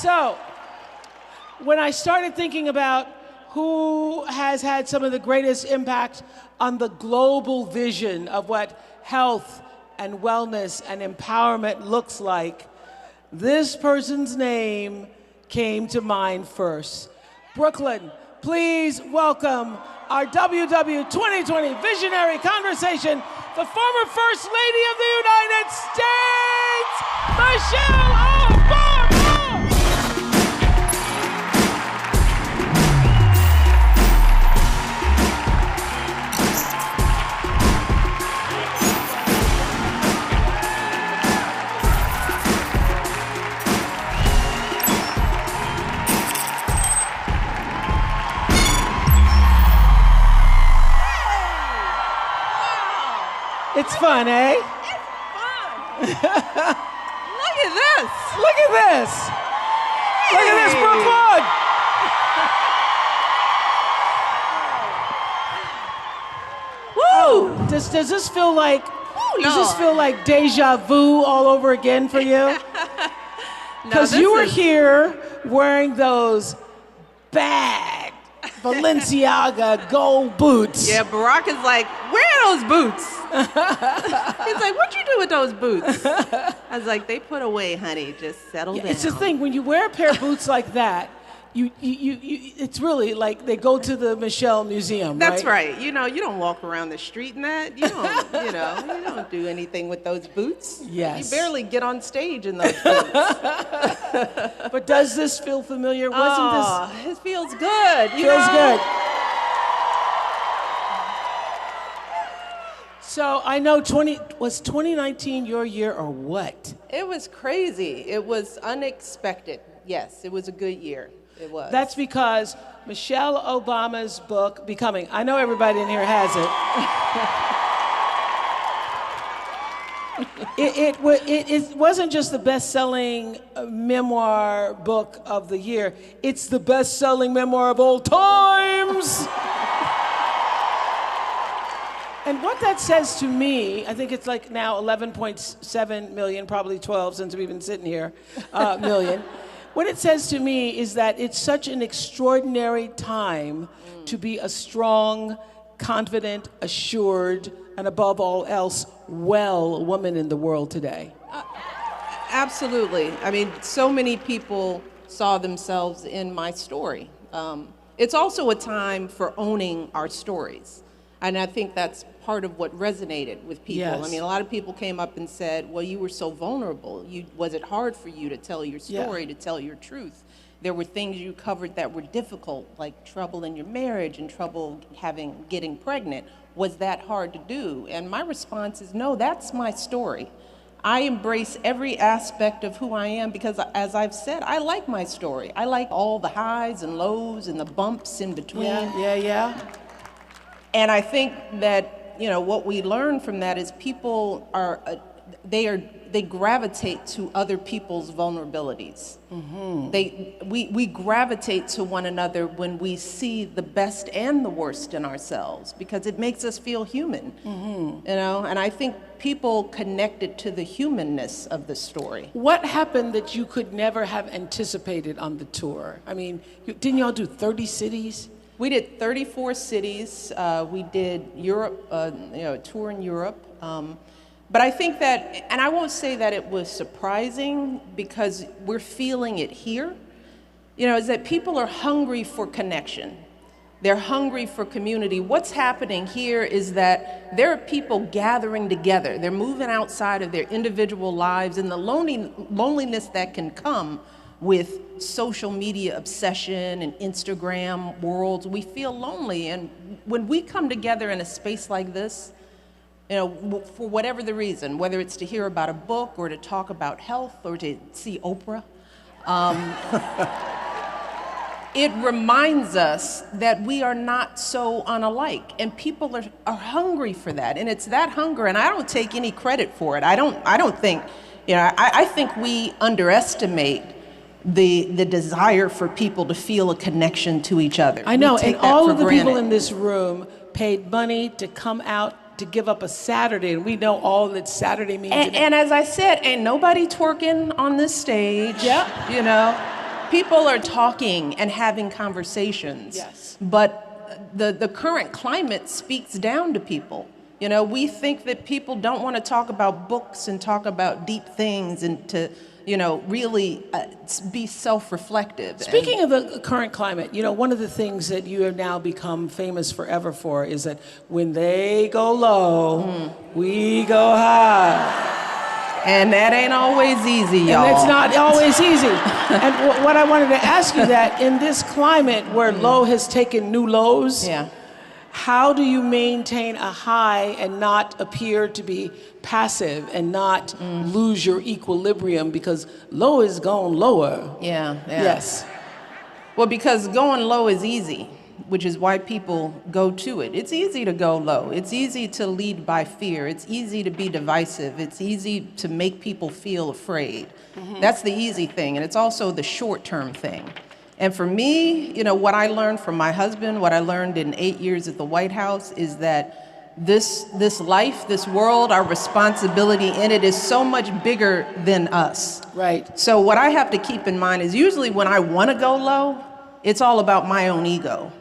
So, when I started thinking about who has had some of the greatest impact on the global vision of what health and wellness and empowerment looks like, this person's name came to mind first. Brooklyn, please welcome our WW 2020 Visionary Conversation, the former First Lady of the United States, Michelle Obama! It's fun, eh? It's fun. Look at this. Look at this. Hey. Look at this, Brooklyn. Woo! Does this feel like deja vu all over again for you? Because you were here wearing those bad Balenciaga gold boots. Yeah, Barack is like, where are those boots? He's like, what'd you do with those boots? I was like, they put away, honey. Just settle down. It's the thing, when you wear a pair of boots like that, it's really like they go to the Michelle Museum, That's right. You know, you don't walk around the street in that. You don't, you don't do anything with those boots. Yes. You barely get on stage in those boots. But does this feel familiar? Wasn't this? It feels good. Feels good. So I know was 2019 your year or what? It was crazy. It was unexpected. Yes, it was a good year. It was. That's because Michelle Obama's book, Becoming, I know everybody in here has it. It wasn't just the best-selling memoir book of the year. It's the best-selling memoir of all times. And what that says to me, I think it's like now 11.7 million, probably 12 since we've been sitting here, million. What it says to me is that it's such an extraordinary time to be a strong, confident, assured, and above all else, well woman in the world today. Absolutely. I mean, so many people saw themselves in my story. It's also a time for owning our stories. And I think that's part of what resonated with people. Yes. I mean, a lot of people came up and said, well, you were so vulnerable. Was it hard for you to tell your story, to tell your truth? There were things you covered that were difficult, like trouble in your marriage and trouble getting pregnant. Was that hard to do? And my response is, no, that's my story. I embrace every aspect of who I am because, as I've said, I like my story. I like all the highs and lows and the bumps in between. Yeah. And I think that, what we learn from that is people they gravitate to other people's vulnerabilities. Mm-hmm. We gravitate to one another when we see the best and the worst in ourselves because it makes us feel human. Mm-hmm. And I think people connected to the humanness of the story. What happened that you could never have anticipated on the tour? I mean, didn't y'all do 30 cities? We did 34 cities. We did Europe, a tour in Europe. But I think that, and I won't say that it was surprising because we're feeling it here, is that people are hungry for connection. They're hungry for community. What's happening here is that there are people gathering together. They're moving outside of their individual lives and the loneliness that can come with social media obsession and Instagram worlds. We feel lonely. And when we come together in a space like this, for whatever the reason, whether it's to hear about a book or to talk about health or to see Oprah, it reminds us that we are not so unalike, and people are hungry for that. And it's that hunger, and I don't take any credit for it. I don't think, I think we underestimate the desire for people to feel a connection to each other. I know, and all of the people in this room paid money to come out to give up a Saturday, and we know all that Saturday means. And as I said, ain't nobody twerking on this stage. Yeah. people are talking and having conversations. Yes. But the current climate speaks down to people. You know, we think that people don't want to talk about books and talk about deep things and to, you know, really be self-reflective. Speaking of the current climate, you know, one of the things that you have now become famous forever for is that when they go low, we go high. And that ain't always easy, y'all. And it's not always easy. And what I wanted to ask you that in this climate where low has taken new lows, Yeah. how do you maintain a high and not appear to be passive and not lose your equilibrium, because low is going lower? Yeah. Yes. Well, because going low is easy, which is why people go to it. It's easy to go low. It's easy to lead by fear. It's easy to be divisive. It's easy to make people feel afraid. That's the easy thing, and it's also the short-term thing. And for me, you know, what I learned from my husband, what I learned in 8 years at the White House is that this life, this world, our responsibility in it is so much bigger than us. Right. So what I have to keep in mind is usually when I want to go low, it's all about my own ego.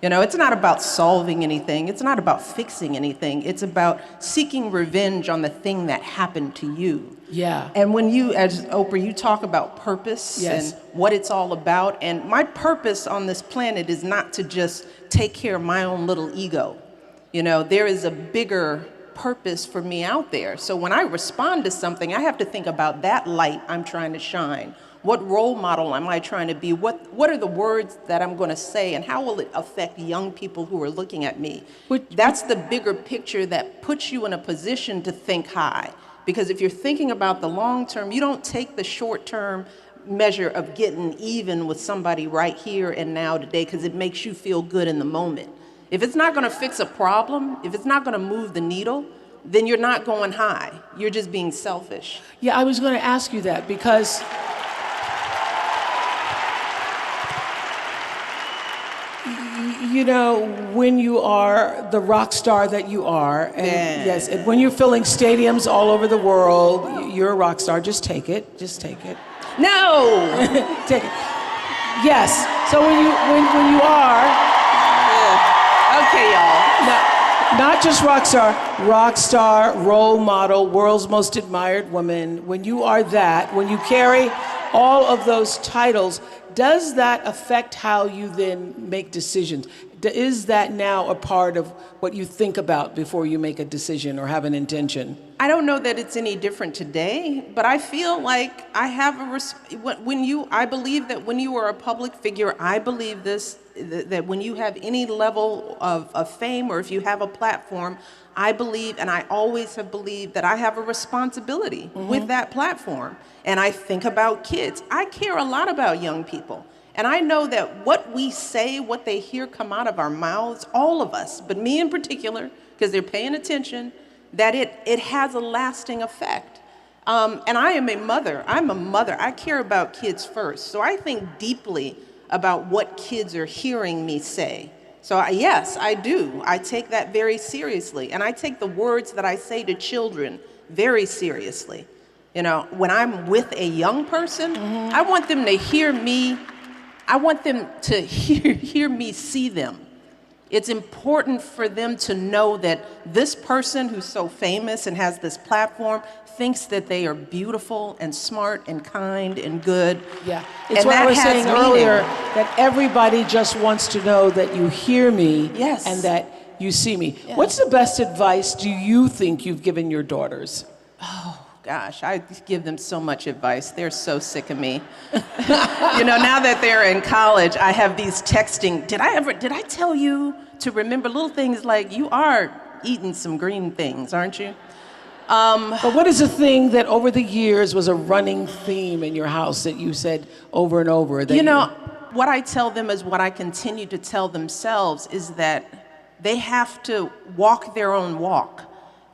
You know, it's not about solving anything. It's not about fixing anything. It's about seeking revenge on the thing that happened to you. Yeah. And when you, as Oprah, you talk about purpose Yes. and what it's all about. And my purpose on this planet is not to just take care of my own little ego. You know, there is a bigger purpose for me out there. So when I respond to something, I have to think about that light I'm trying to shine. What role model am I trying to be? What are the words that I'm going to say, and how will it affect young people who are looking at me? That's the bigger picture that puts you in a position to think high. Because if you're thinking about the long term, you don't take the short term measure of getting even with somebody right here and now today, because it makes you feel good in the moment. If it's not going to fix a problem, if it's not going to move the needle, then you're not going high. You're just being selfish. Yeah, I was going to ask you that because you know, when you are the rock star that you are, and yes, and when you're filling stadiums all over the world, you're a rock star. Just take it. Just take it. No! Take it. Yes. So when you are, Okay, y'all. not just rock star, role model, world's most admired woman, when you are that, when you carry all of those titles, does that affect how you then make decisions? Is that now a part of what you think about before you make a decision or have an intention? I don't know that it's any different today, but I feel like I have I believe that when you are a public figure, I believe this, that when you have any level of fame, or if you have a platform, I believe, and I always have believed, that I have a responsibility with that platform. And I think about kids. I care a lot about young people. And I know that what we say, what they hear come out of our mouths, all of us, but me in particular, because they're paying attention, that it has a lasting effect. And I am a mother. I'm a mother. I care about kids first. So I think deeply about what kids are hearing me say. So yes, I do. I take that very seriously. And I take the words that I say to children very seriously. You know, when I'm with a young person, I want them to hear me. I want them to hear me see them. It's important for them to know that this person who's so famous and has this platform thinks that they are beautiful and smart and kind and good. Yeah, it's what I was saying earlier, that everybody just wants to know that you hear me and that you see me. Yeah. What's the best advice do you think you've given your daughters? Oh, gosh, I give them so much advice. They're so sick of me. You know, now that they're in college, I have these texting. Did I tell you to remember little things like, you are eating some green things, aren't you? But what is the thing that over the years was a running theme in your house that you said over and over? That you know, what I tell them is what I continue to tell themselves is that they have to walk their own walk.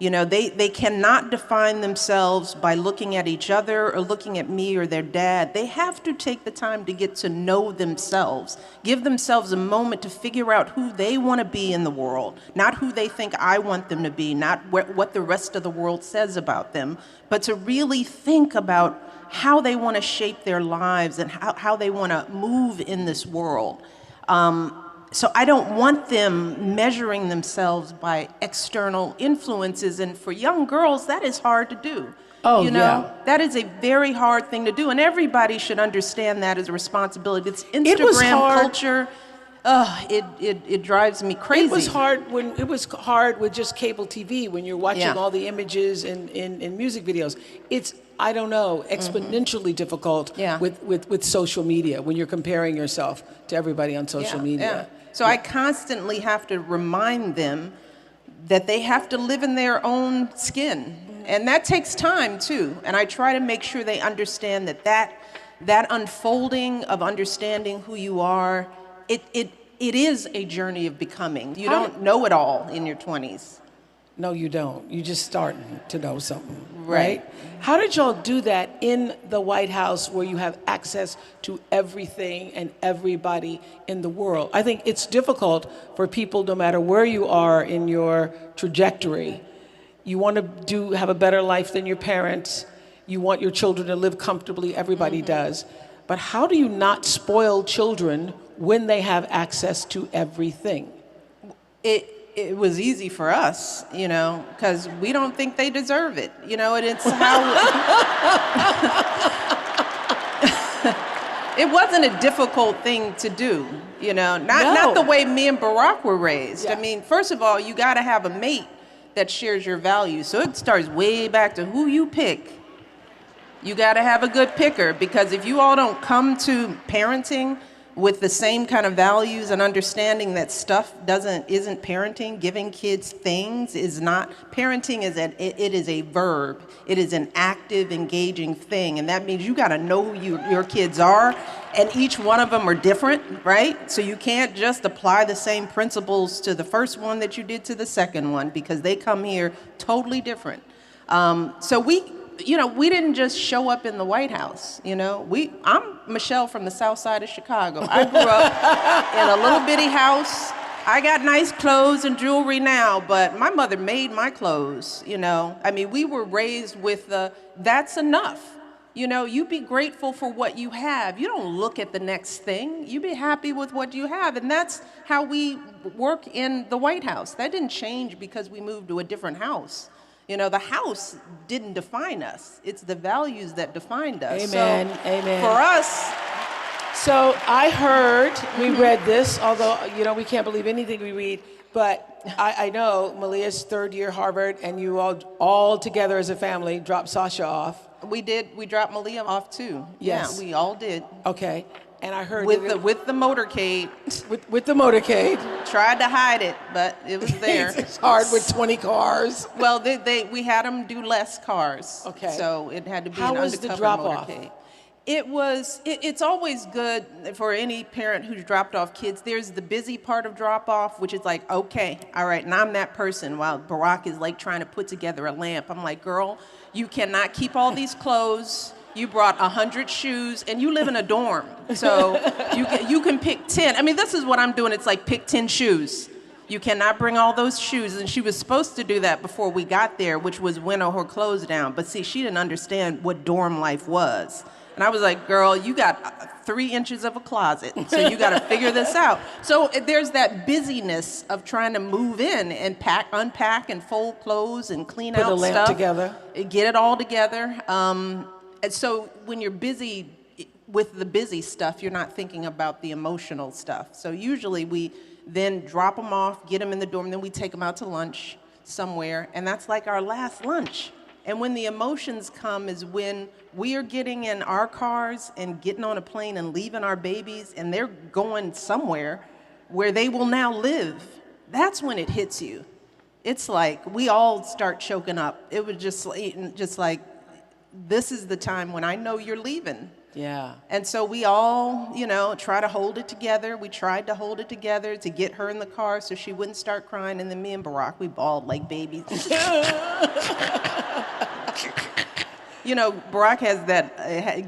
You know, they cannot define themselves by looking at each other or looking at me or their dad. They have to take the time to get to know themselves, give themselves a moment to figure out who they want to be in the world, not who they think I want them to be, not what the rest of the world says about them, but to really think about how they want to shape their lives and how they want to move in this world. So I don't want them measuring themselves by external influences. And for young girls, that is hard to do. Oh, you know, yeah. that is a very hard thing to do. And everybody should understand that as a responsibility. It's It was Instagram hard. culture. It drives me crazy. It was hard with just cable TV when you're watching Yeah. all the images in music videos. It's, I don't know, exponentially difficult Yeah. with social media when you're comparing yourself to everybody on social media. So I constantly have to remind them that they have to live in their own skin. And that takes time too. And I try to make sure they understand that unfolding of understanding who you are, it is a journey of becoming. You don't know it all in your 20s. No, you don't. You just starting to know something, Right. right? How did y'all do that in the White House where you have access to everything and everybody in the world? I think it's difficult for people, no matter where you are in your trajectory. You want to have a better life than your parents. You want your children to live comfortably. Everybody does. But how do you not spoil children when they have access to everything? It was easy for us, you know, because we don't think they deserve it, you know, and it's how... It wasn't a difficult thing to do, you know, not the way me and Barack were raised. Yeah. I mean, first of all, you got to have a mate that shares your values. So it starts way back to who you pick. You got to have a good picker, because if you all don't come to parenting with the same kind of values and understanding that stuff isn't parenting, giving kids things is not parenting. It is a verb. It is an active, engaging thing, and that means you got to know who your kids are, and each one of them are different, right? So you can't just apply the same principles to the first one that you did to the second one, because they come here totally different. So we didn't just show up in the White House, you know. I'm Michelle from the south side of Chicago. I grew up in a little bitty house. I got nice clothes and jewelry now, but my mother made my clothes, you know. I mean, we were raised with that's enough. You know, you be grateful for what you have. You don't look at the next thing. You be happy with what you have. And that's how we work in the White House. That didn't change because we moved to a different house. You know, the house didn't define us. It's the values that defined us. Amen, so amen. For us... So I heard, we read this, although, you know, we can't believe anything we read, but I know Malia's third year Harvard, and you all together as a family dropped Sasha off. We did. We dropped Malia off too. Yes. Yeah, we all did. Okay. And I heard with the motorcade. With the motorcade. Tried to hide it, but it was there. It's hard with 20 cars. Well, we had them do less cars. Okay. So it had to be How an was undercover the drop-off? motorcade. It's always good for any parent who's dropped off kids. There's the busy part of drop-off, which is like, okay, all right, and I'm that person, while Barack is like trying to put together a lamp. I'm like, girl, you cannot keep all these clothes. You brought 100 shoes, and you live in a dorm. So you can pick 10. I mean, this is what I'm doing. It's like pick 10 shoes. You cannot bring all those shoes. And she was supposed to do that before we got there, which was winnow her clothes down. But see, she didn't understand what dorm life was. And I was like, girl, you got 3 inches of a closet, so you got to figure this out. So there's that busyness of trying to move in and unpack and fold clothes and clean out stuff. Put a lamp together. Get it all together. And so when you're busy with the busy stuff, you're not thinking about the emotional stuff. So usually we then drop them off, get them in the dorm, then we take them out to lunch somewhere, and that's like our last lunch. And when the emotions come is when we are getting in our cars and getting on a plane and leaving our babies, and they're going somewhere where they will now live. That's when it hits you. It's like we all start choking up. It was just like this is the time when I know you're leaving. Yeah. And so we all, try to hold it together. We tried to hold it together to get her in the car so she wouldn't start crying. And then me and Barack, we bawled like babies. Barack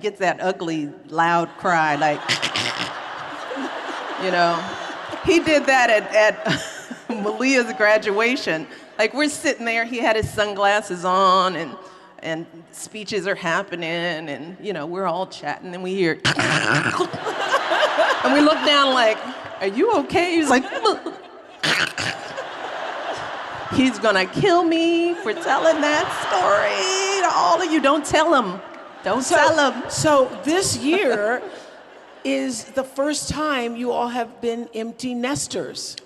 gets that ugly, loud cry, like, He did that at Malia's graduation. Like, we're sitting there, he had his sunglasses on, and speeches are happening, and, we're all chatting, and we hear, and we look down like, are you okay? He's like, he's gonna kill me for telling that story to all of you. Don't tell him. Don't tell him. So this year is the first time you all have been empty nesters.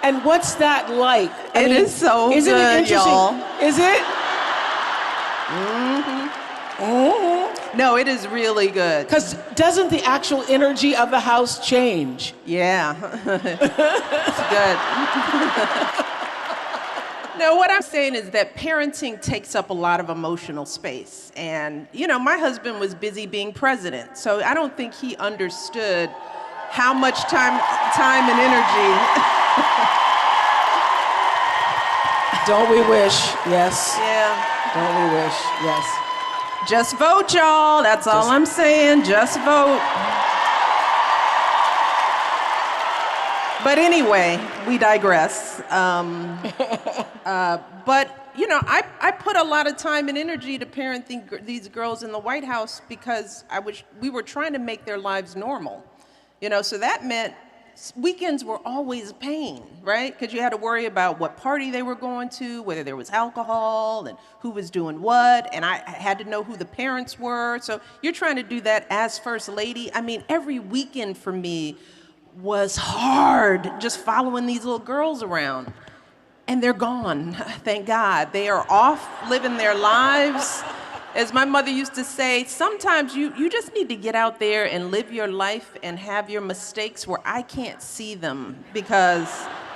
And what's that like? It is so isn't good, it interesting? y'all. Is it? Mm-hmm. Mm-hmm. No, it is really good. Because doesn't the actual energy of the house change? Yeah. It's good. No, what I'm saying is that parenting takes up a lot of emotional space. And, my husband was busy being president, so I don't think he understood how much time and energy. Don't we wish? Yes. Yeah. Don't we wish? Yes. Just vote, y'all. That's all I'm saying. Just vote. But anyway, we digress. But, I put a lot of time and energy to parent these girls in the White House because we were trying to make their lives normal. So that meant weekends were always pain, right? Because you had to worry about what party they were going to, whether there was alcohol, and who was doing what, and I had to know who the parents were. So you're trying to do that as First Lady. I mean, every weekend for me was hard, just following these little girls around. And they're gone, thank God. They are off living their lives. As my mother used to say, sometimes you just need to get out there and live your life and have your mistakes where I can't see them because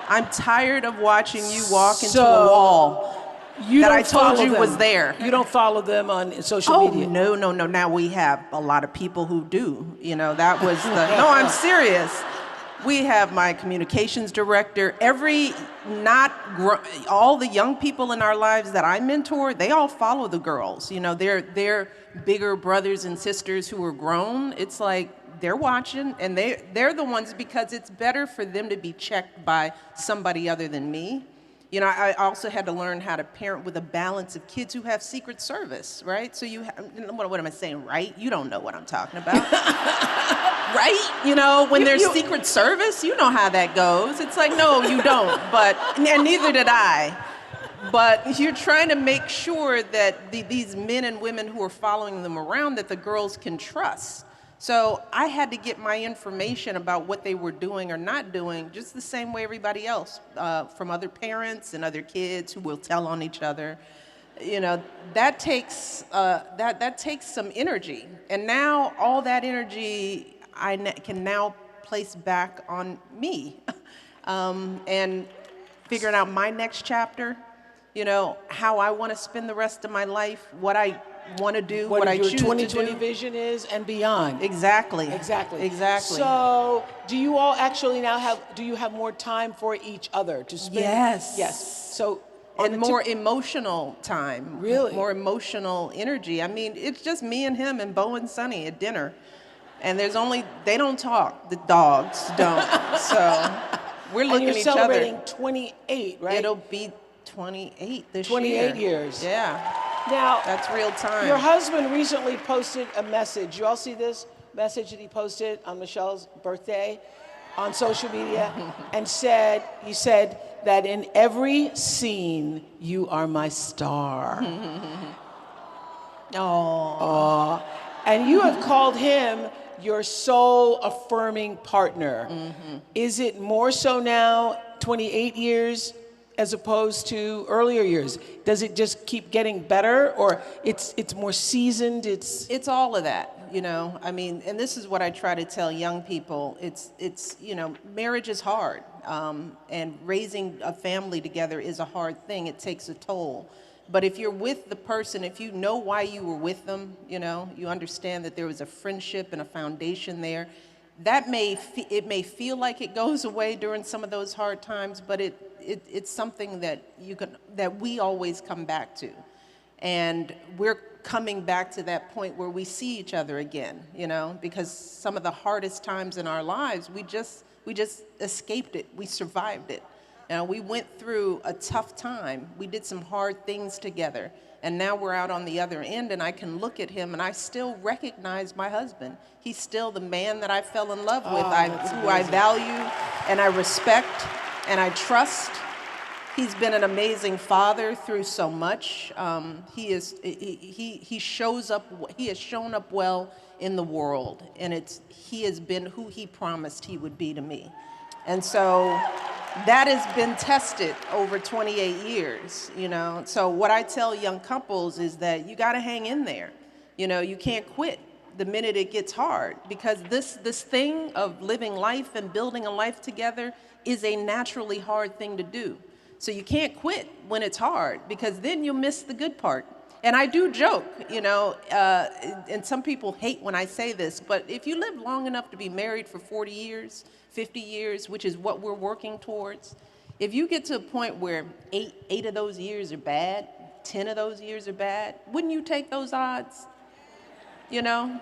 I'm tired of watching you walk into a wall that I told you was there. You don't follow them on social media? Oh, no. Now we have a lot of people who do. That was the, no, I'm serious. We have my communications director. All the young people in our lives that I mentor, they all follow the girls. They're bigger brothers and sisters who are grown. It's like they're watching, and they're the ones because it's better for them to be checked by somebody other than me. I also had to learn how to parent with a balance of kids who have Secret Service, right? So what am I saying, right? You don't know what I'm talking about. Right? When there's Secret Service, you know how that goes. It's like, no, you don't, and neither did I. But you're trying to make sure that these men and women who are following them around, that the girls can trust. So I had to get my information about what they were doing or not doing just the same way everybody else, from other parents and other kids who will tell on each other. That takes some energy. And now all that energy I can now place back on me and figuring out my next chapter, how I want to spend the rest of my life, what I want to do, what I choose to do. What your 2020 vision is and beyond. Exactly. So do you all actually now do you have more time for each other to spend? Yes. So and more emotional time. Really? More emotional energy. I mean, it's just me and him and Bo and Sonny at dinner. And they don't talk. The dogs don't. So we're looking at each other. And you're celebrating 28, right? It'll be 28 this 28 year. 28 years. Yeah. Now, that's real time. Your husband recently posted a message. You all see this message that he posted on Michelle's birthday on social media? And he said that in every scene, you are my star. Oh. And you have called him your soul affirming partner. Mm-hmm. Is it more so now, 28 years, as opposed to earlier years? Does it just keep getting better, or it's more seasoned? It's all of that, I mean, and this is what I try to tell young people. It's marriage is hard, and raising a family together is a hard thing. It takes a toll. But if you're with the person, if you know why you were with them, you know, you understand that there was a friendship and a foundation there, that it may feel like it goes away during some of those hard times, but it's something that we always come back to. And we're coming back to that point where we see each other again, you know, because some of the hardest times in our lives, we just escaped it. We survived it. You know, we went through a tough time. We did some hard things together. And now we're out on the other end, and I can look at him and I still recognize my husband. He's still the man that I fell in love with, who I value and I respect and I trust. He's been an amazing father through so much. He has shown up well in the world, and he has been who he promised he would be to me. And so that has been tested over 28 years, you know. So what I tell young couples is that you got to hang in there. You know, you can't quit the minute it gets hard, because this thing of living life and building a life together is a naturally hard thing to do. So you can't quit when it's hard, because then you'll miss the good part. And I do joke, you know, and some people hate when I say this, but if you live long enough to be married for 40 years, 50 years, which is what we're working towards, if you get to a point where eight of those years are bad, 10 of those years are bad, wouldn't you take those odds? You know?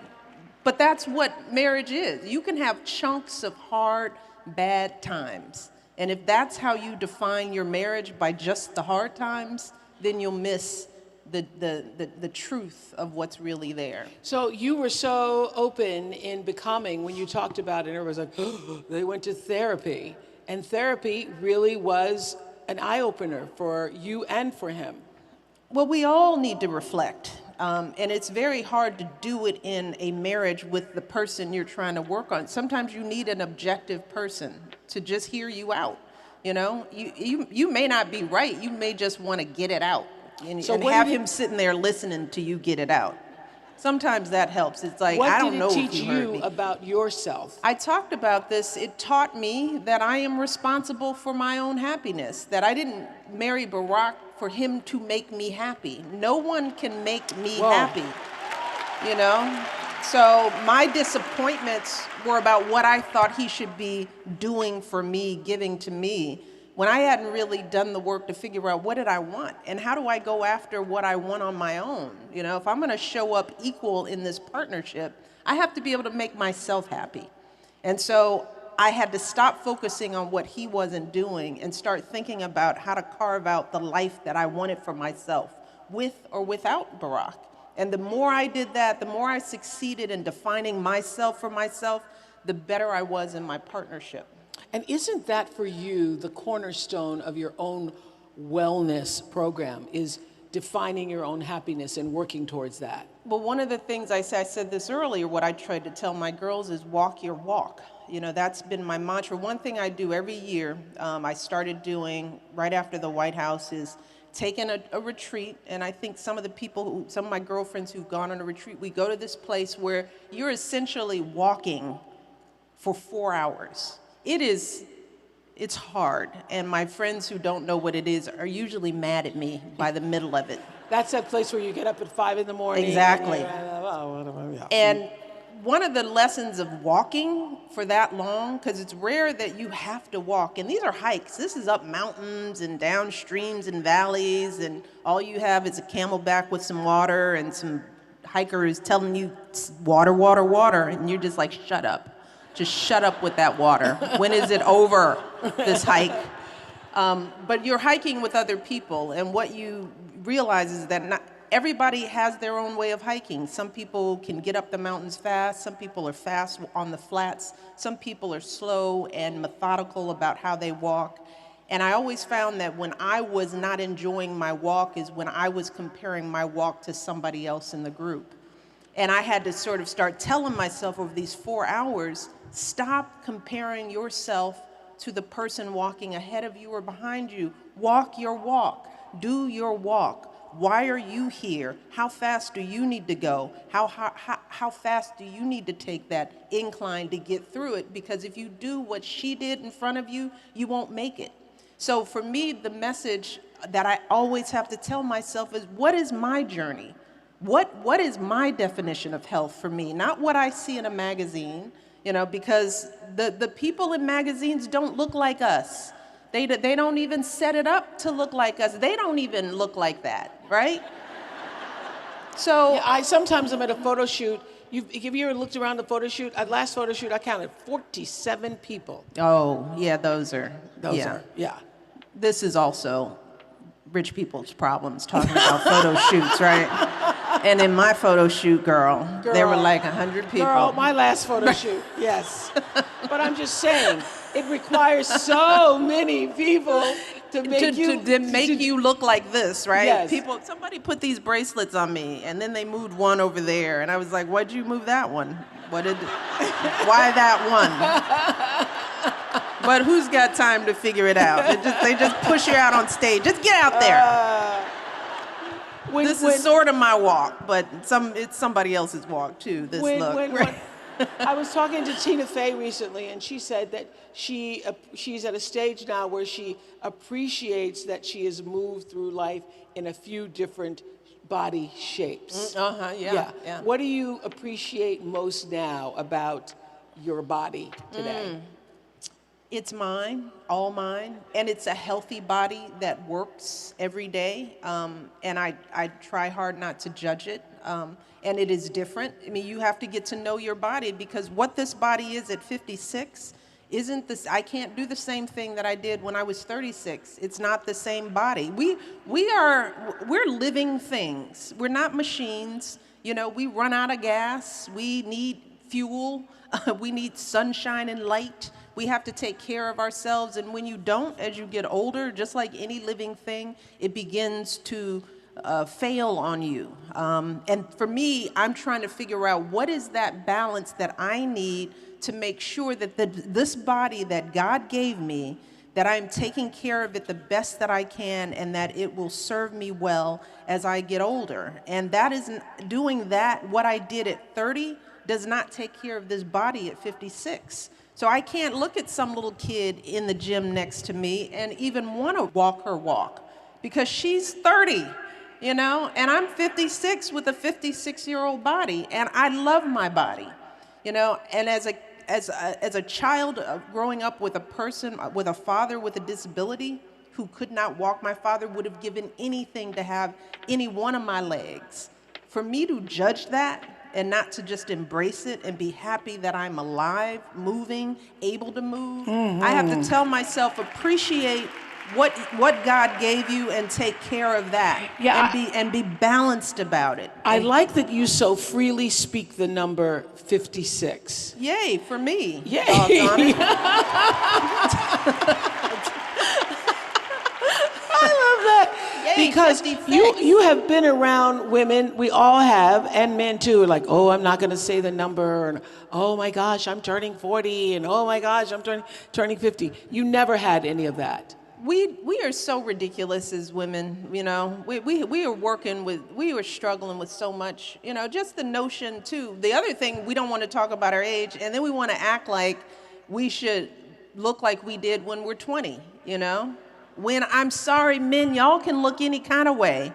But that's what marriage is. You can have chunks of hard, bad times. And if that's how you define your marriage, by just the hard times, then you'll miss the truth of what's really there. So you were so open in Becoming when you talked about it, and it was like, they went to therapy. And therapy really was an eye-opener for you and for him. Well, we all need to reflect. And it's very hard to do it in a marriage with the person you're trying to work on. Sometimes you need an objective person to just hear you out. You know, you may not be right. You may just want to get it out and have him sitting there listening to you get it out. Sometimes that helps. It's like, I don't know if you heard me. What did it teach you about yourself? I talked about this. It taught me that I am responsible for my own happiness, that I didn't marry Barack for him to make me happy. No one can make me happy, you know? So my disappointments were about what I thought he should be doing for me, giving to me, when I hadn't really done the work to figure out what did I want and how do I go after what I want on my own. You know, if I'm gonna show up equal in this partnership, I have to be able to make myself happy. And so I had to stop focusing on what he wasn't doing and start thinking about how to carve out the life that I wanted for myself, with or without Barack. And the more I did that, the more I succeeded in defining myself for myself, the better I was in my partnership. And isn't that for you the cornerstone of your own wellness program, is defining your own happiness and working towards that? Well, one of the things I said this earlier, what I tried to tell my girls is walk your walk. You know, that's been my mantra. One thing I do every year, I started doing right after the White House, is taking a retreat. And I think some of my girlfriends who've gone on a retreat, we go to this place where you're essentially walking for 4 hours. It's hard. And my friends who don't know what it is are usually mad at me by the middle of it. That's that place where you get up at 5 in the morning. Exactly. And one of the lessons of walking for that long, because it's rare that you have to walk, and these are hikes. This is up mountains and down streams and valleys, and all you have is a camelback with some water and some hikers telling you water, water, water, and you're just like, shut up. Just shut up with that water. When is it over, this hike? But you're hiking with other people, and what you realize is that not everybody has their own way of hiking. Some people can get up the mountains fast. Some people are fast on the flats. Some people are slow and methodical about how they walk. And I always found that when I was not enjoying my walk is when I was comparing my walk to somebody else in the group. And I had to sort of start telling myself over these 4 hours, stop comparing yourself to the person walking ahead of you or behind you. Walk your walk. Do your walk. Why are you here? How fast do you need to go? How fast do you need to take that incline to get through it? Because if you do what she did in front of you, you won't make it. So for me, the message that I always have to tell myself is, what is my journey? What is my definition of health for me? Not what I see in a magazine, because the people in magazines don't look like us. They don't even set it up to look like us. They don't even look like that, right? So Yeah, I sometimes am at a photo shoot. Have you ever looked around the photo shoot? At last photo shoot, I counted 47 people. oh yeah, those are Yeah. This is also rich people's problems, talking about photo shoots, right? And in my photo shoot, girl, there were like 100 people. Girl, my last photo shoot, yes. But I'm just saying, it requires so many people to make you look like this, right? Yes. Somebody put these bracelets on me, and then they moved one over there, and I was like, why'd you move that one? Why that one? But who's got time to figure it out? They just push you out on stage. Just get out there. This is sort of my walk, but it's somebody else's walk too. I was talking to Tina Fey recently, and she said that she's at a stage now where she appreciates that she has moved through life in a few different body shapes. Yeah. What do you appreciate most now about your body today? It's mine, all mine, and it's a healthy body that works every day, and I try hard not to judge it, and it is different. I mean, you have to get to know your body, because what this body is at 56 isn't this. I can't do the same thing that I did when I was 36. It's not the same body. We're living things. We're not machines. We run out of gas. We need fuel. We need sunshine and light. We have to take care of ourselves, and when you don't, as you get older, just like any living thing, it begins to fail on you. And for me, I'm trying to figure out what is that balance that I need to make sure that this body that God gave me, that I'm taking care of it the best that I can, and that it will serve me well as I get older. And that isn't doing that. What I did at 30 does not take care of this body at 56. So I can't look at some little kid in the gym next to me and even want to walk her walk, because she's 30, and I'm 56 with a 56-year-old body, and I love my body, and as a child growing up with a father with a disability who could not walk, my father would have given anything to have any one of my legs. For me to judge that and not to just embrace it and be happy that I'm alive, moving, able to move. I have to tell myself, appreciate what God gave you and take care of that. And be balanced about it. I like that you so freely speak the number 56. Yay, for me. Yay. Doggone it. Because 56. you have been around women, we all have, and men too, like, oh, I'm not going to say the number, and oh my gosh, I'm turning 40, and oh my gosh, I'm turning 50. You never had any of that. We are so ridiculous as women, we are struggling with so much, just the notion too. The other thing, we don't want to talk about our age, and then we want to act like we should look like we did when we're 20, When, I'm sorry, men, y'all can look any kind of way,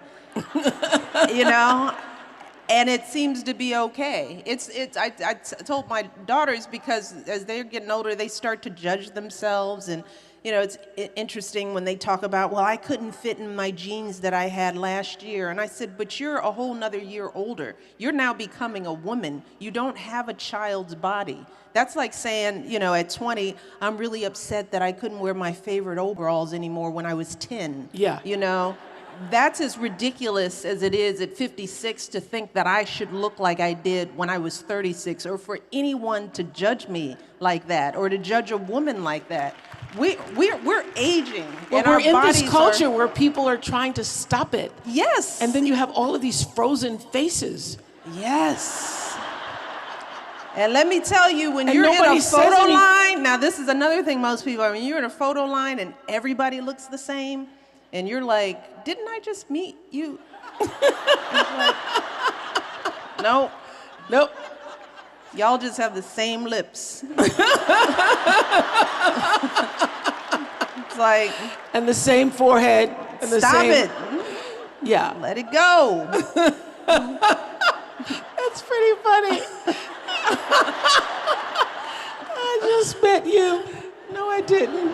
and it seems to be okay. I told my daughters, because as they're getting older, they start to judge themselves, and it's interesting when they talk about, well, I couldn't fit in my jeans that I had last year. And I said, but you're a whole nother year older. You're now becoming a woman. You don't have a child's body. That's like saying, at 20, I'm really upset that I couldn't wear my favorite overalls anymore when I was 10. Yeah. That's as ridiculous as it is at 56 to think that I should look like I did when I was 36, or for anyone to judge me like that, or to judge a woman like that. We're aging. Well, and we're our in this bodies culture where people are trying to stop it. Yes. And then you have all of these frozen faces. Yes. And let me tell you, when you're in nobody a says photo line, now this is another thing most people, when you're in a photo line and everybody looks the same, and you're like, didn't I just meet you? Like, nope. Y'all just have the same lips. It's like, And the same forehead. in the Stop same. it. Yeah, Let it go. that's pretty funny. I just met you. No, I didn't.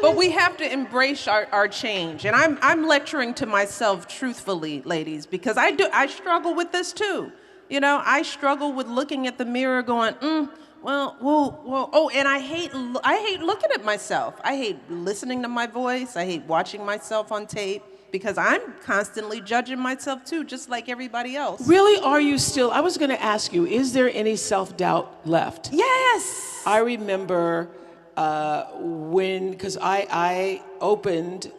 But we have to embrace our change. And I'm lecturing to myself truthfully, ladies, because I struggle with this too. You know, I struggle with looking at the mirror going, and I hate looking at myself. I hate listening to my voice. I hate watching myself on tape because I'm constantly judging myself too, just like everybody else. Really, are you still? I was going to ask you, is there any self-doubt left? Yes. I remember because I opened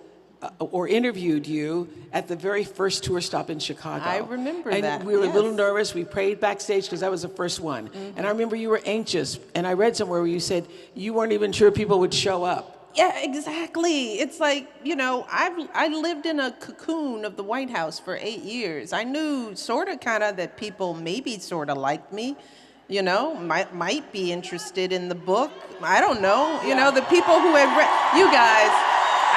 or interviewed you at the very first tour stop in Chicago. I remember and that, we were a little yes. nervous. We prayed backstage because that was the first one. And I remember you were anxious. And I read somewhere where you said you weren't even sure people would show up. Yeah, exactly. It's like, you know, I lived in a cocoon of the White House for 8 years. I knew sort of kind of that people maybe sort of liked me, you know, might be interested in the book. I don't know. You know, the people who had read, you guys,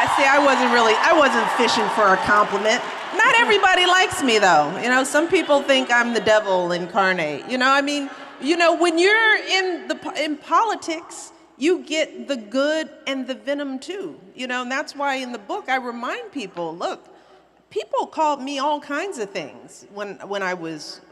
I wasn't fishing for a compliment. Not everybody likes me though. You know, some people think I'm the devil incarnate. You know, I mean, you know, when you're in politics, you get the good and the venom too. You know, and that's why in the book I remind people, look, people called me all kinds of things when I was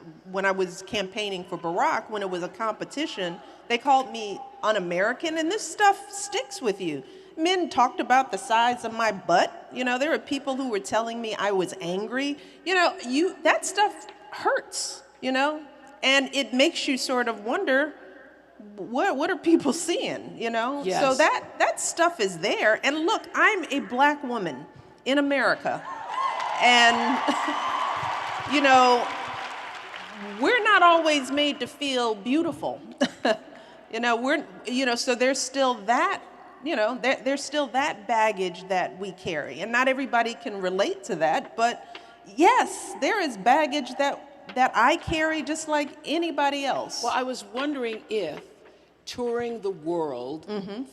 campaigning for Barack. When it was a competition, they called me un-American, and this stuff sticks with you. Men talked about the size of my butt. You know, there were people who were telling me I was angry. You know, that stuff hurts, you know? And it makes you sort of wonder, what are people seeing, you know? Yes. So that stuff is there. And look, I'm a black woman in America. And, you know, we're not always made to feel beautiful. So there's still that, you know, there's still that baggage that we carry. And not everybody can relate to that, but yes, there is baggage that I carry just like anybody else. Well, I was wondering if touring the world,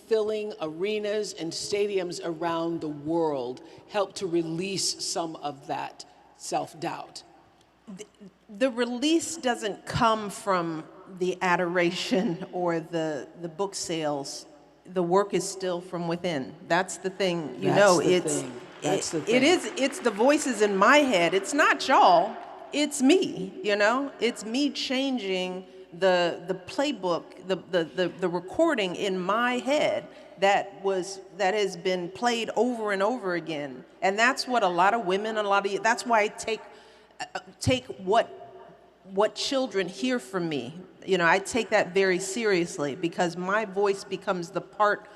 filling arenas and stadiums around the world helped to release some of that self-doubt. The release doesn't come from the adoration or the book sales. The work is still from within. That's the thing. It's the voices in my head. It's not y'all. It's me, you know? It's me changing the playbook, the recording in my head that has been played over and over again. And that's what a lot of women, that's why I take what children hear from me. You know, I take that very seriously because my voice becomes the part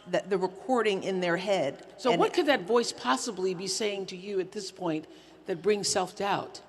that the recording in their head. So what could that voice possibly be saying to you at this point that brings self-doubt?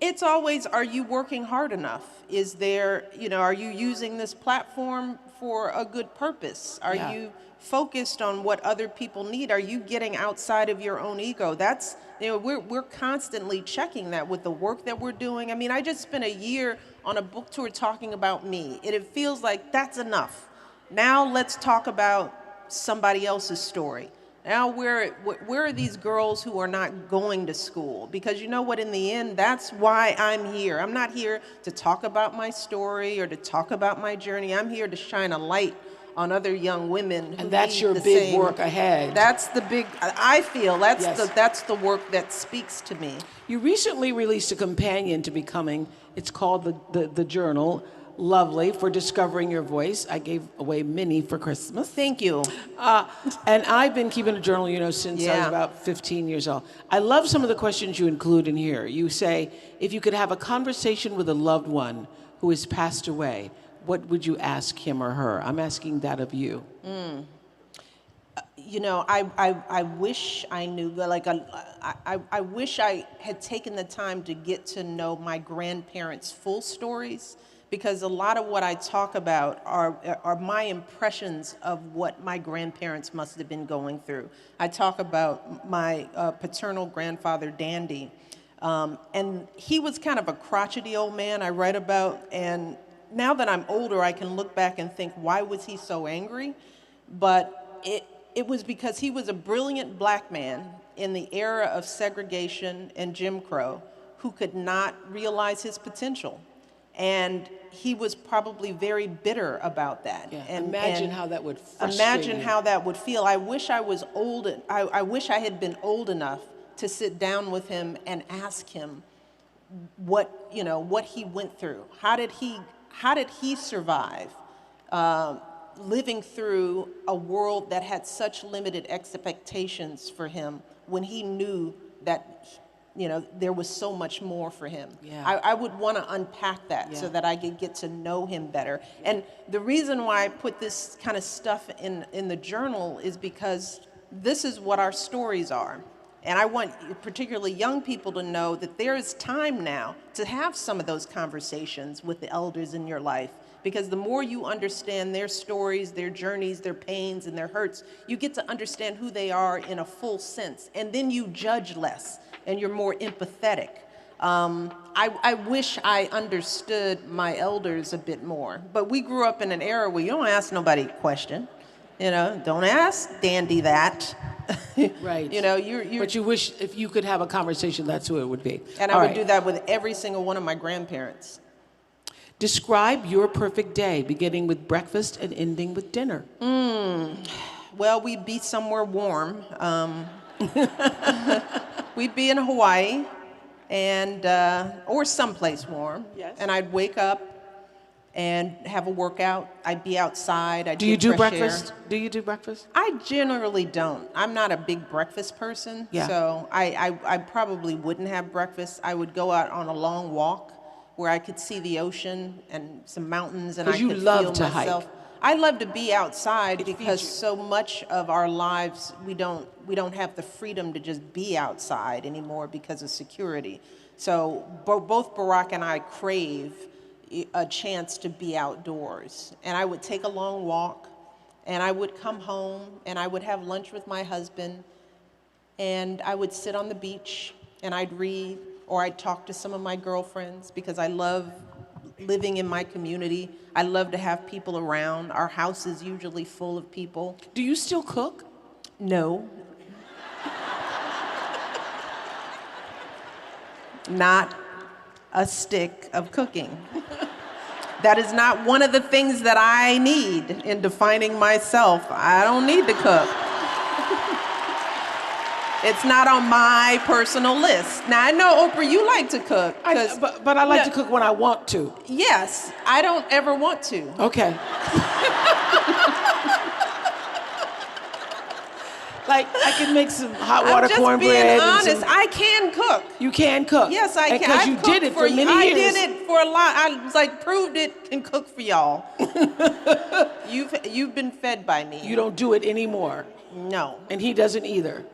It's always, are you working hard enough? Is there, you know, are you using this platform for a good purpose? Are you focused on what other people need? Are you getting outside of your own ego? That's, you know, we're constantly checking that with the work that we're doing. I mean, I just spent a year on a book tour talking about me. It feels like that's enough. Now let's talk about somebody else's story. Now, where are these girls who are not going to school? Because you know what, in the end, that's why I'm here. I'm not here to talk about my story or to talk about my journey. I'm here to shine a light on other young women. And that's your big work ahead. That's the big, I feel, that's the work that speaks to me. You recently released a companion to Becoming. It's called the Journal. Lovely, for discovering your voice. I gave away many for Christmas. Thank you. And I've been keeping a journal, you know, since I was about 15 years old. I love some of the questions you include in here. You say, if you could have a conversation with a loved one who has passed away, what would you ask him or her? I'm asking that of you. You know, I wish I knew, like, I wish I had taken the time to get to know my grandparents' full stories, because a lot of what I talk about are my impressions of what my grandparents must have been going through. I talk about my paternal grandfather, Dandy, and he was kind of a crotchety old man I write about, and now that I'm older, I can look back and think, why was he so angry? But it was because he was a brilliant black man in the era of segregation and Jim Crow who could not realize his potential. And he was probably very bitter about that. Yeah. And Imagine how that would frustrate imagine you. how that would feel. I wish I was old. I wish I had been old enough to sit down with him and ask him what he went through. How did he survive living through a world that had such limited expectations for him when he knew that there was so much more for him. Yeah. I would want to unpack that so that I could get to know him better. And the reason why I put this kind of stuff in the journal is because this is what our stories are. And I want particularly young people to know that there is time now to have some of those conversations with the elders in your life. Because the more you understand their stories, their journeys, their pains, and their hurts, you get to understand who they are in a full sense. And then you judge less, and you're more empathetic. I wish I understood my elders a bit more. But we grew up in an era where you don't ask nobody a question. Don't ask Dandy that. Right. You're But you wish if you could have a conversation, that's who it would be. And I would do that with every single one of my grandparents. Describe your perfect day, beginning with breakfast and ending with dinner. Well, we'd be somewhere warm. We'd be in Hawaii, or someplace warm. Yes. And I'd wake up and have a workout. I'd be outside. Do you do breakfast? Do you do breakfast? I generally don't. I'm not a big breakfast person. Yeah. So I probably wouldn't have breakfast. I would go out on a long walk where I could see the ocean and some mountains, and I could feel myself. Hike. I love to be outside because so much of our lives we don't have the freedom to just be outside anymore because of security. So both Barack and I crave a chance to be outdoors. And I would take a long walk, and I would come home, and I would have lunch with my husband, and I would sit on the beach, and I'd read, or I'd talk to some of my girlfriends because I love living in my community. I love to have people around. Our house is usually full of people. Do you still cook? No. Not a stick of cooking. That is not one of the things that I need in defining myself. I don't need to cook. It's not on my personal list. Now, I know, Oprah, you like to cook. But I like to cook when I want to. Yes, I don't ever want to. Okay. Like, I can make some hot water cornbread. I'm just being honest. I can cook. You can cook? Yes, I can. Because you did it for many years. I did it for a lot. I proved it can cook for y'all. You've been fed by me. You don't do it anymore. No. And he doesn't either.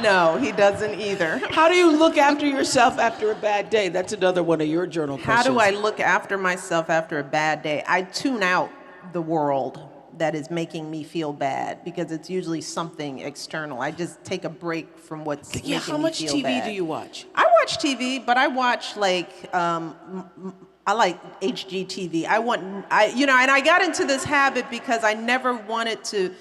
No, he doesn't either. How do you look after yourself after a bad day? That's another one of your journal questions. How do I look after myself after a bad day? I tune out the world that is making me feel bad because it's usually something external. I just take a break from what's making me feel bad. How much TV do you watch? I watch TV, but I watch I like HGTV. And I got into this habit because I never wanted to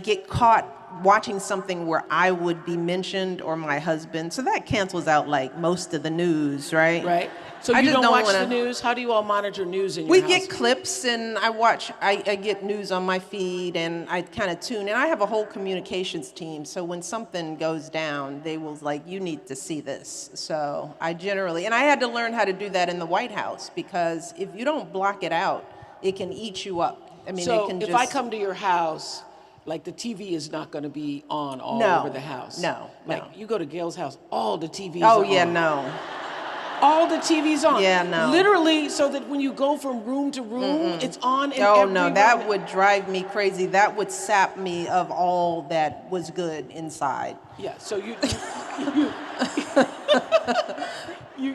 get caught watching something where I would be mentioned or my husband. So that cancels out most of the news, right? Right. So you don't watch the news? How do you all monitor news in your house? We get clips, and I get news on my feed, and I kind of tune in. I have a whole communications team, so when something goes down, they will you need to see this. So I had to learn how to do that in the White House, because if you don't block it out, it can eat you up. I mean, so if I come to your house, the TV is not going to be on all over the house. No. You go to Gail's house, all the TVs are on. Oh, yeah, no. All the TV's on. Yeah, no. Literally, so that when you go from room to room, it's on in Oh, every no, room. that would drive me crazy. That would sap me of all that was good inside. Yeah, so you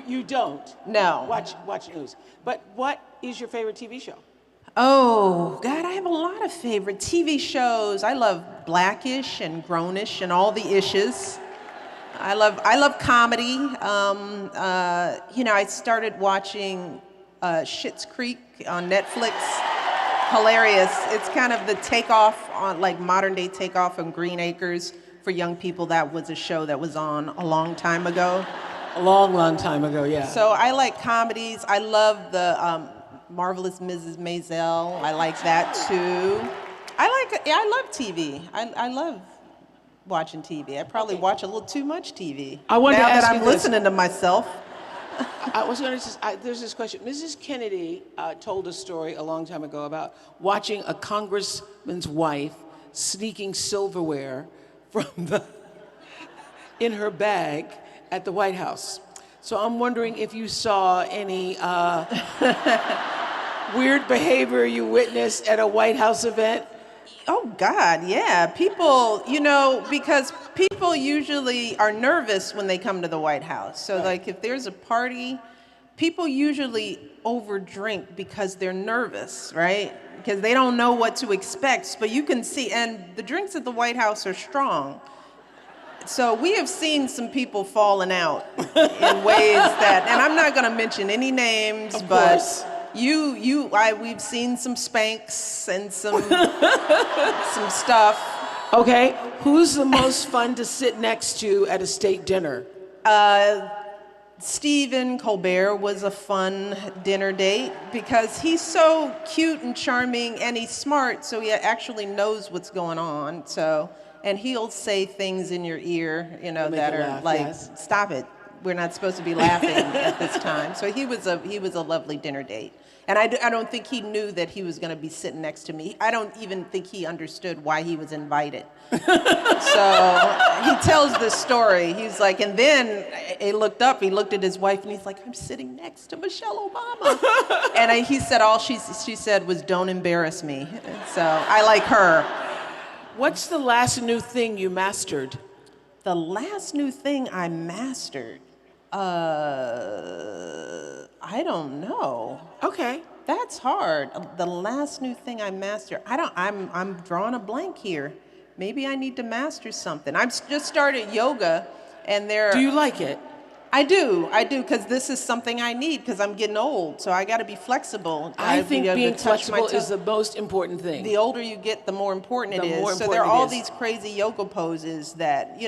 you don't. No. Watch news. But what is your favorite TV show? Oh, God, I have a lot of favorite TV shows. I love Blackish and Grownish and all the ishes. I love comedy. I started watching Schitt's Creek on Netflix. hilarious. It's kind of the takeoff on, like, modern day takeoff on Green Acres for young people. That was a show that was on a long time ago. A long, long time ago, yeah. So I like comedies. I love the Marvelous Mrs. Maisel. I like that too. I love TV. I love watching TV. I probably watch a little too much TV. I wanted now to ask that you I'm this. listening to myself. I was going to just, there's this question. Mrs. Kennedy told a story a long time ago about watching a congressman's wife sneaking silverware in her bag at the White House. So I'm wondering if you saw any weird behavior you witnessed at a White House event. Oh, God, yeah. People, because people usually are nervous when they come to the White House. So, like, if there's a party, people usually overdrink because they're nervous, right? Because they don't know what to expect. But you can see, and the drinks at the White House are strong. So we have seen some people falling out in ways that, and I'm not going to mention any names, but we've seen some spanks and some stuff. Okay, who's the most fun to sit next to at a state dinner? Stephen Colbert was a fun dinner date because he's so cute and charming and he's smart, so he actually knows what's going on. And he'll say things in your ear, that are laugh, like, yes. Stop it. We're not supposed to be laughing at this time. So he was a lovely dinner date. And I don't think he knew that he was going to be sitting next to me. I don't even think he understood why he was invited. So he tells this story. He's like, and then he looked at his wife, and he's like, I'm sitting next to Michelle Obama. And he said all she said was, don't embarrass me. So I like her. What's the last new thing you mastered? The last new thing I mastered? I don't know. Okay. That's hard. The last new thing I mastered. I'm drawing a blank here. Maybe I need to master something. I've just started yoga, and Do you like it? I do, because this is something I need because I'm getting old, so I got to be flexible. I think being flexible is the most important thing. The older you get, the more important it is. So there are all these crazy yoga poses that,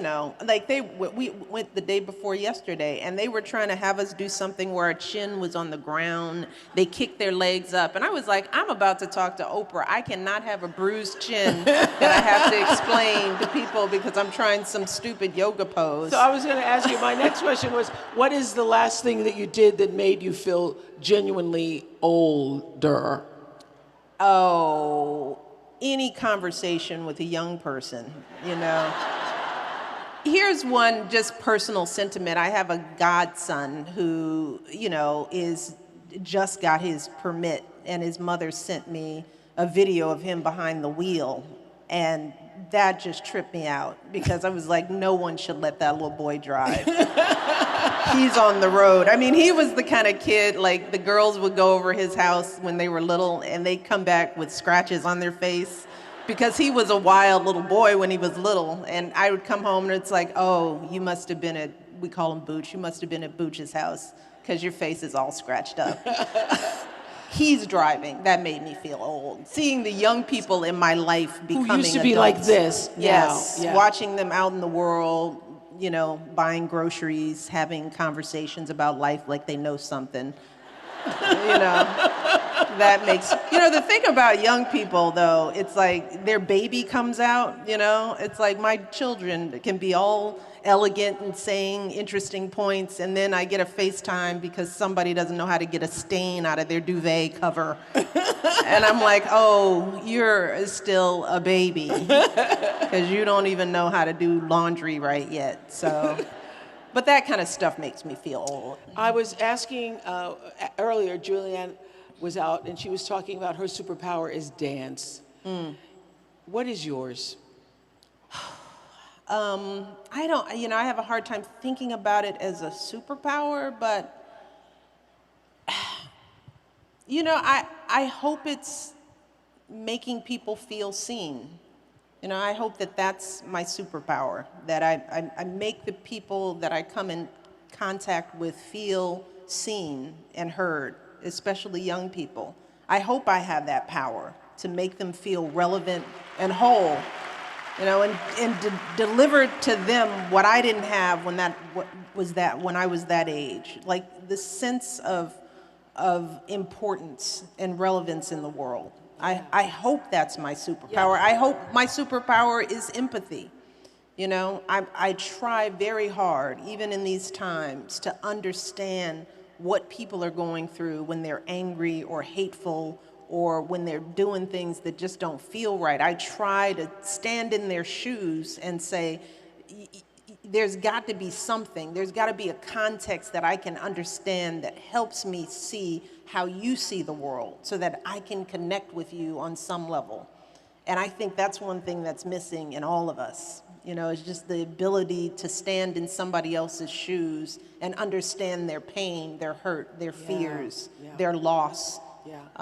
like we went the day before yesterday, and they were trying to have us do something where our chin was on the ground. They kicked their legs up, and I was like, I'm about to talk to Oprah. I cannot have a bruised chin that I have to explain to people because I'm trying some stupid yoga pose. So I was going to ask you, my next question was, what is the last thing that you did that made you feel genuinely older? Oh, any conversation with a young person, Here's one just personal sentiment. I have a godson who, is just got his permit, and his mother sent me a video of him behind the wheel, and that just tripped me out because I was like, no one should let that little boy drive. He's on the road. I mean, he was the kind of kid, like, the girls would go over his house when they were little, and they'd come back with scratches on their face because he was a wild little boy when he was little. And I would come home, and it's like, oh, you must have been at, we call him Booch, you must have been at Booch's house because your face is all scratched up. He's driving. That made me feel old. Seeing the young people in my life becoming Who used to be adults. like this. Yes. Now. Yeah. Watching them out in the world, buying groceries, having conversations about life like they know something. That makes, the thing about young people, though, it's like their baby comes out, it's like my children can be all elegant and saying interesting points, and then I get a FaceTime because somebody doesn't know how to get a stain out of their duvet cover. And I'm like, oh, you're still a baby because you don't even know how to do laundry right yet. So, but that kind of stuff makes me feel old. I was asking earlier, Julianne was out, and she was talking about her superpower is dance. What is yours? I have a hard time thinking about it as a superpower, but, I hope it's making people feel seen. I hope that that's my superpower, that I make the people that I come in contact with feel seen and heard, especially young people. I hope I have that power. to make them feel relevant and whole, you know, and deliver to them what I didn't have when when I was that age, like the sense of importance and relevance in the world. I hope that's my superpower. I hope my superpower is empathy. You know, I try very hard, even in these times, to understand what people are going through when they're angry or hateful or when they're doing things that just don't feel right. I try to stand in their shoes and say, there's got to be something, there's got to be a context that I can understand that helps me see how you see the world so that I can connect with you on some level. And I think that's one thing that's missing in all of us. You know, it's just the ability to stand in somebody else's shoes and understand their pain, their hurt, their fears, their loss,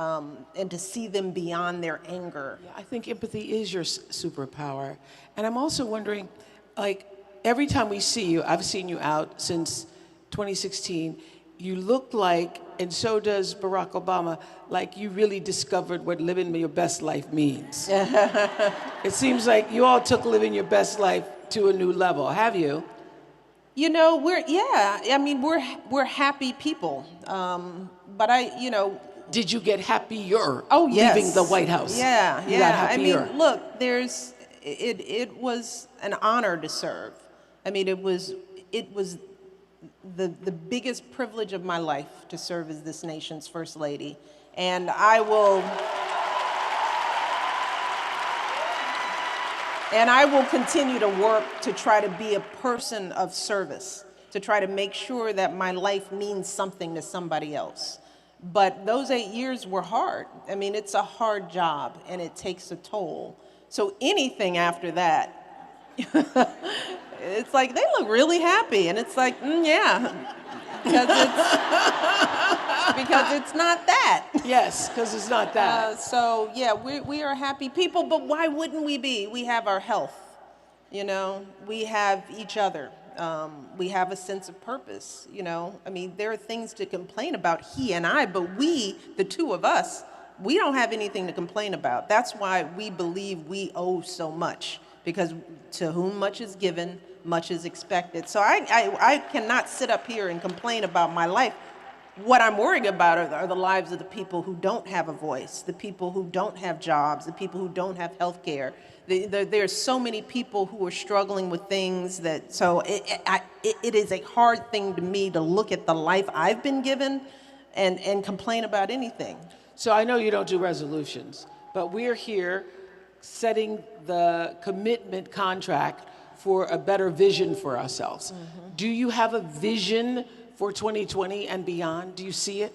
and to see them beyond their anger. Yeah, I think empathy is your superpower. And I'm also wondering, like, every time we see you, I've seen you out since 2016, you look like, and so does Barack Obama, like you really discovered what living your best life means. It seems like you all took living your best life to a new level. Have you? You know, we're happy people. But did you get happier yes. leaving the White House? Yeah, you got happier. I mean, look, it was an honor to serve. I mean, it was the biggest privilege of my life to serve as this nation's First Lady. And I will continue to work to try to be a person of service, to try to make sure that my life means something to somebody else. But those 8 years were hard. I mean, it's a hard job and it takes a toll. So anything after that, it's like they look really happy, and it's like, yeah, because it's not that. Yes, because it's not that. So yeah, we are happy people, but why wouldn't we be? We have our health, you know. We have each other. We have a sense of purpose, you know. I mean, there are things to complain about, he and I, but we, the two of us, we don't have anything to complain about. That's why we believe we owe so much, because to whom much is given, much is expected. So I cannot sit up here and complain about my life. What I'm worried about are the lives of the people who don't have a voice, the people who don't have jobs, the people who don't have health care. There's so many people who are struggling with things that, so it is a hard thing to me to look at the life I've been given and complain about anything. So I know you don't do resolutions, but we're here setting the commitment contract for a better vision for ourselves. Mm-hmm. Do you have a vision for 2020 and beyond? Do you see it?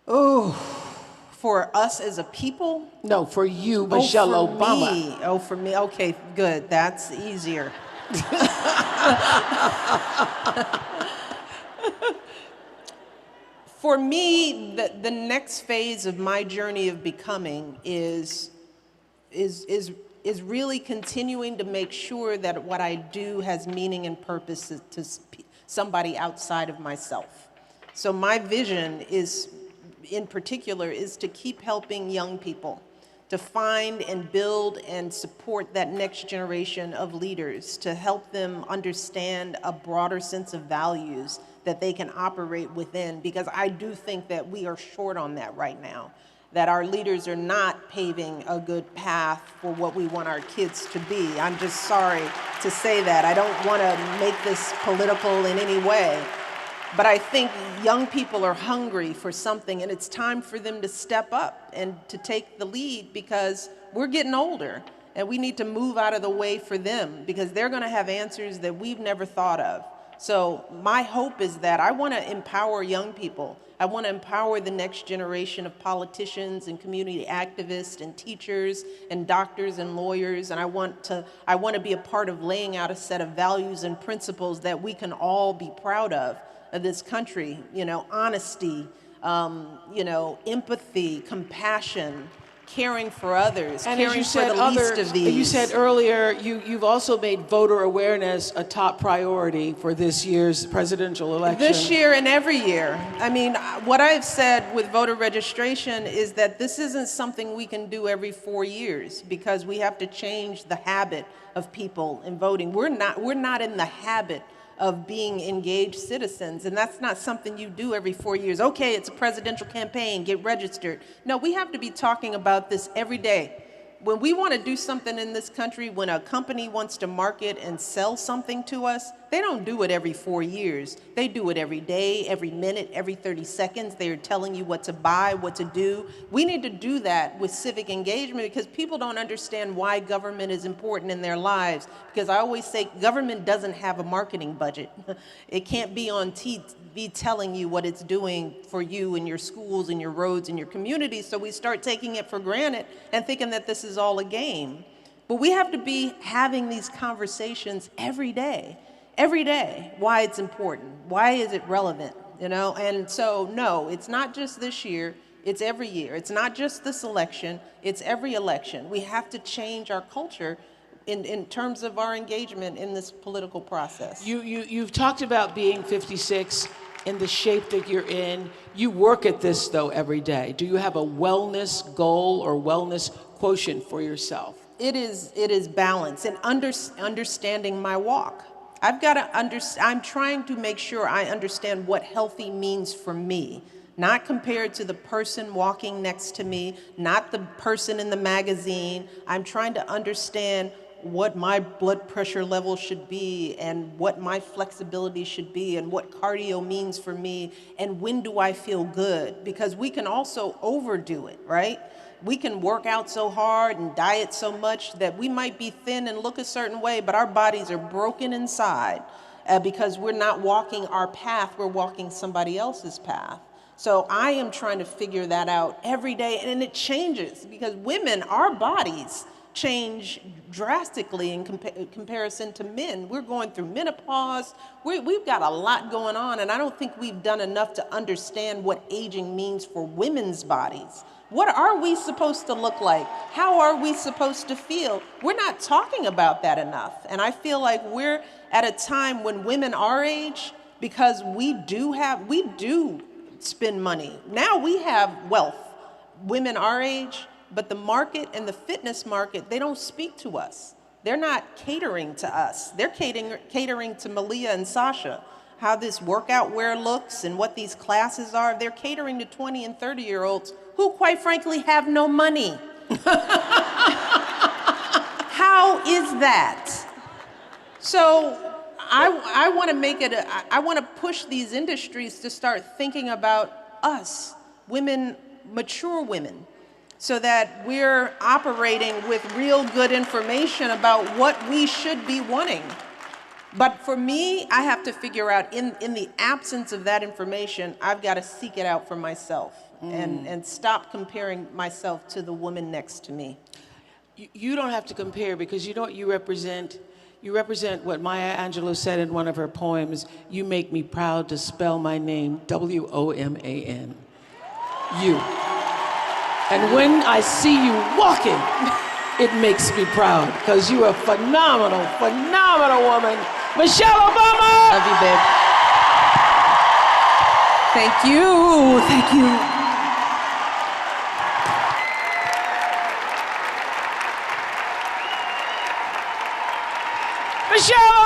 Oh, for us as a people? No, for you, Michelle Obama. Me. Oh, for me. Okay, good. That's easier. For me, the next phase of my journey of becoming is really continuing to make sure that what I do has meaning and purpose to somebody outside of myself. So my vision is, in particular, is to keep helping young people to find and build and support that next generation of leaders, to help them understand a broader sense of values that they can operate within, because I do think that we are short on that right now, that our leaders are not paving a good path for what we want our kids to be. I'm just sorry to say that. I don't want to make this political in any way, but I think young people are hungry for something, and it's time for them to step up and to take the lead, because we're getting older and we need to move out of the way for them, because they're going to have answers that we've never thought of. So my hope is that I want to empower young people. I want to empower the next generation of politicians and community activists and teachers and doctors and lawyers. And I want to be a part of laying out a set of values and principles that we can all be proud of this country. You know, honesty, empathy, compassion, caring for others, And caring as you for said, the least of these. you said earlier, you've also made voter awareness a top priority for this year's presidential election. This year and every year. I mean, what I've said with voter registration is that this isn't something we can do every 4 years because we have to change the habit of people in voting. We're not in the habit of being engaged citizens, and that's not something you do every 4 years. Okay, it's a presidential campaign, get registered. No, we have to be talking about this every day. When we want to do something in this country, when a company wants to market and sell something to us, they don't do it every 4 years. They do it every day, every minute, every 30 seconds. They're telling you what to buy, what to do. We need to do that with civic engagement because people don't understand why government is important in their lives. Because I always say government doesn't have a marketing budget. It can't be on TV telling you what it's doing for you and your schools and your roads and your communities. So we start taking it for granted and thinking that this is all a game. But we have to be having these conversations every day, why it's important, why is it relevant, you know? And so, no, it's not just this year, it's every year. It's not just this election, it's every election. We have to change our culture in terms of our engagement in this political process. You've talked about being 56 in the shape that you're in. You work at this, though, every day. Do you have a wellness goal or wellness quotient for yourself? It is balance and understanding my walk. I've got to I'm trying to make sure I understand what healthy means for me, not compared to the person walking next to me, not the person in the magazine. I'm trying to understand what my blood pressure level should be and what my flexibility should be and what cardio means for me and when do I feel good, because we can also overdo it, right? We can work out so hard and diet so much that we might be thin and look a certain way, but our bodies are broken inside because we're not walking our path, we're walking somebody else's path. So I am trying to figure that out every day, and it changes because women, our bodies change drastically in comparison to men. We're going through menopause. We've got a lot going on, and I don't think we've done enough to understand what aging means for women's bodies. What are we supposed to look like? How are we supposed to feel? We're not talking about that enough. And I feel like we're at a time when women our age, because we do spend money. Now we have wealth, women our age, but the market and the fitness market, they don't speak to us. They're not catering to us. They're catering to Malia and Sasha, how this workout wear looks and what these classes are. They're catering to 20 and 30-year-olds who, quite frankly, have no money. How is that? So I want to make it, I want to push these industries to start thinking about us, women, mature women, so that we're operating with real good information about what we should be wanting. But for me, I have to figure out, in the absence of that information, I've got to seek it out for myself and stop comparing myself to the woman next to me. You don't have to compare, because you know what you represent? You represent what Maya Angelou said in one of her poems: "You make me proud to spell my name, W-O-M-A-N. You. And when I see you walking, it makes me proud, because you are a phenomenal, phenomenal woman. Michelle Obama! Love you, babe. Thank you. Thank you. Michelle